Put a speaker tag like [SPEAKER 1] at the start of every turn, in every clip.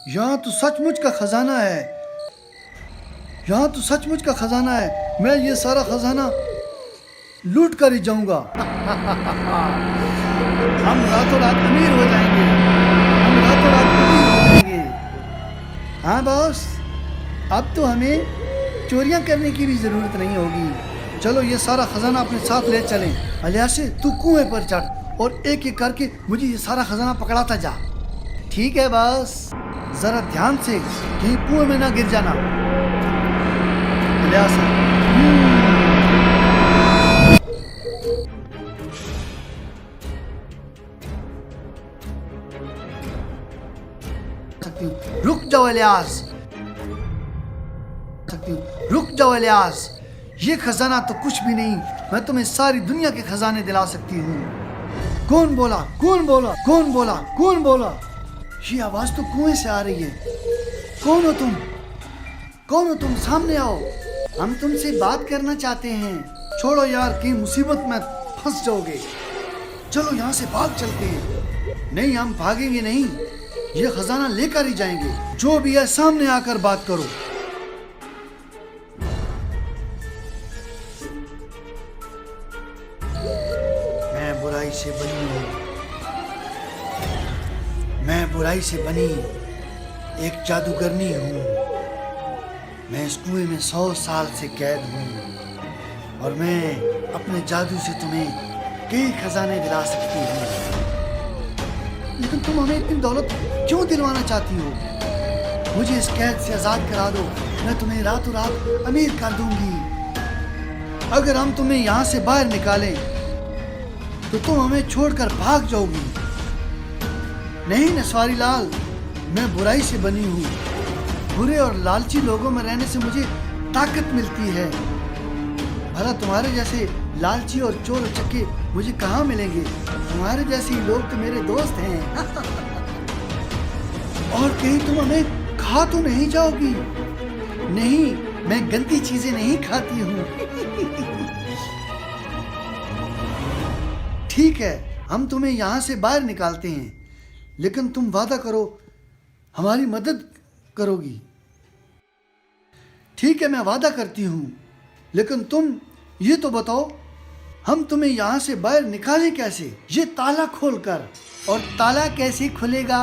[SPEAKER 1] यहाँ तो सचमुच का खजाना है, यहाँ तो सचमुच का खजाना है। मैं ये सारा खजाना लूट कर ही जाऊंगा। हम रातों रात अमीर हो जाएंगे, हम रातों रात अमीर हो जाएंगे। हाँ बॉस, अब तो हमें चोरियां करने की भी ज़रूरत नहीं होगी। चलो ये सारा खजाना अपने साथ ले चलें। अलियासे तू कुएं पर चढ़ और एक एक करके मुझे ये सारा खजाना पकड़ाता जा। ठीक है बॉस, ज़रा ध्यान से कहीं कुएं में ना गिर जाना। अलियासे सकती हूँ। रुक जाओ इलियास, सकती हूँ। रुक जाओ इलियास, ये खजाना तो कुछ भी नहीं, मैं तुम्हें सारी दुनिया के खजाने दिला सकती हूँ। कौन बोला, कौन बोला, कौन बोला, कौन बोला? ये आवाज तो कुएं से आ रही है। कौन हो तुम, कौन हो तुम? सामने आओ, हम तुमसे बात करना चाहते हैं। छोड़ो यार, कहीं मुसीबत में फंस जाओगे। चलो यहाँ से भाग चलते हैं। नहीं, हम भागेंगे नहीं, ये खजाना लेकर ही जाएंगे। जो भी है सामने आकर बात करो। मैं बुराई से बनी हूँ, मैं बुराई से बनी एक जादूगरनी हूँ। मैं इस कुएं में 100 साल से कैद हूँ और मैं अपने जादू से तुम्हें कई खजाने दिला सकती हूँ। लेकिन तुम हमें इतनी दौलत क्यों दिलवाना चाहती हो? मुझे इस कैद से आजाद करा दो, मैं तुम्हें रातों रात अमीर कर दूंगी। अगर हम तुम्हें यहाँ से बाहर निकालें तो तुम हमें छोड़कर भाग जाओगी। नहीं नसवारी लाल, मैं बुराई से बनी हूँ। बुरे और लालची लोगों में रहने से मुझे ताकत मिलती है। भला तुम्हारे जैसे लालची और चोर उचक्के मुझे कहाँ मिलेंगे? तुम्हारे जैसे ही लोग तो मेरे दोस्त हैं। और कहीं तुम हमें खा तो नहीं जाओगी? नहीं, मैं गंदी चीजें नहीं खाती हूँ। ठीक है, हम तुम्हें यहाँ से बाहर निकालते हैं, लेकिन तुम वादा करो हमारी मदद करोगी। ठीक है, मैं वादा करती हूँ, लेकिन तुम ये तो बताओ हम तुम्हें यहाँ से बाहर निकालें कैसे? ये ताला खोलकर। और ताला कैसे खुलेगा?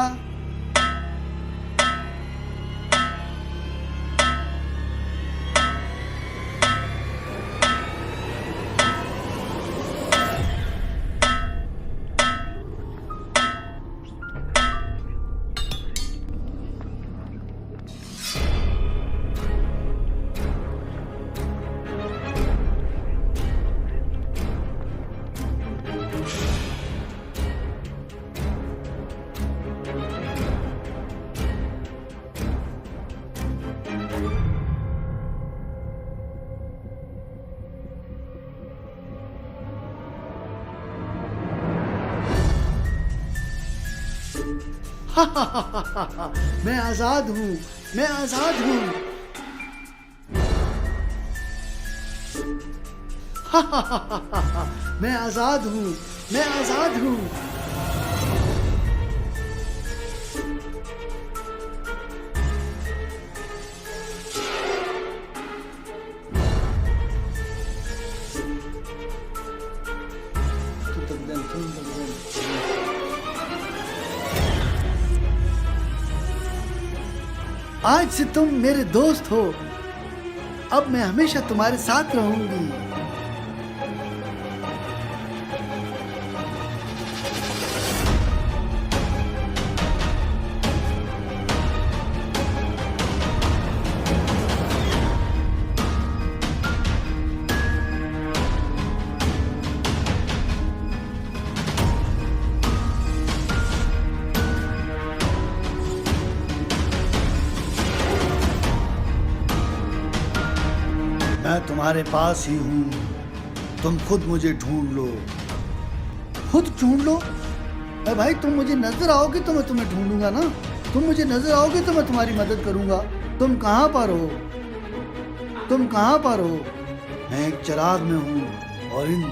[SPEAKER 1] मैं आजाद हूँ, मैं आजाद हूँ। मैं आजाद हूँ, मैं आजाद हूँ। आज से तुम मेरे दोस्त हो। अब मैं हमेशा तुम्हारे साथ रहूंगी। मैं तुम्हारे पास ही हूँ, तुम खुद मुझे ढूंढ लो। खुद ढूंढ लो? अरे भाई, तुम मुझे नजर आओगे तो मैं तुम्हें ढूंढूंगा ना। तुम मुझे नजर आओगे तो मैं तुम्हारी मदद करूंगा। तुम कहाँ पर हो? तुम कहाँ पर हो? मैं एक चिराग में हूँ और इन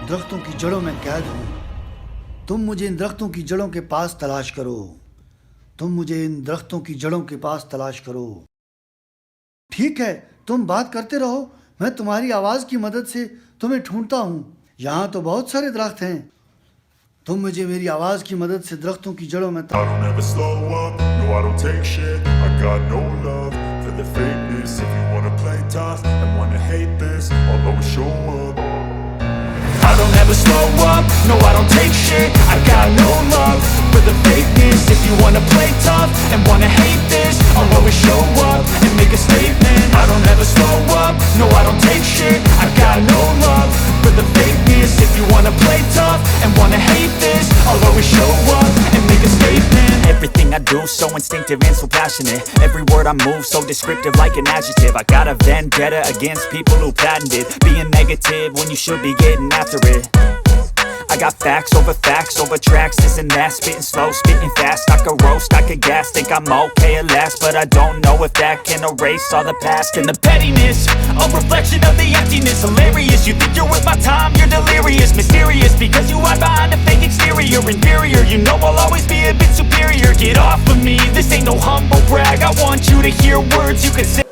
[SPEAKER 1] दरख्तों की जड़ों में कैद हूँ। तुम मुझे इन दरख्तों की जड़ों के पास तलाश करो। तुम मुझे इन दरख्तों की जड़ों के पास तलाश करो। ठीक है, तुम बात करते रहो, मैं तुम्हारी आवाज की मदद से तुम्हें ढूंढता हूँ। यहाँ तो बहुत सारे दरख्त हैं, तुम मुझे मेरी आवाज की मदद से दरख्तों की जड़ों में
[SPEAKER 2] I don't ever slow up, no I don't take shit. I got no love for the fakeness. If you wanna play tough and wanna hate this, I'll always show up. I don't ever slow up, no I don't take shit. I got no love for the fakeness. If you wanna play tough and wanna hate this, I'll always show up and make a statement. I don't ever slow up, no I don't take shit. I got no love for the fakeness. If you wanna play tough and wanna hate this, I'll always show up and make a statement.
[SPEAKER 3] Everything I do so instinctive and so passionate. Every word I move so descriptive like an adjective. I got a vendetta against people who patented being negative when you should be getting after it. I got facts over tracks, this and that. Spitting slow, spitting fast. I could roast, I could gas. Think I'm okay at last, but I don't know if that can erase all the past. And the pettiness, a reflection of the emptiness. Hilarious, you think you're worth my time, you're delirious. Mysterious, because you hide behind a fake exterior. Inferior, you know I'll always be a bit superior. Get off of me, this ain't no humble brag. I want you to hear words you can say.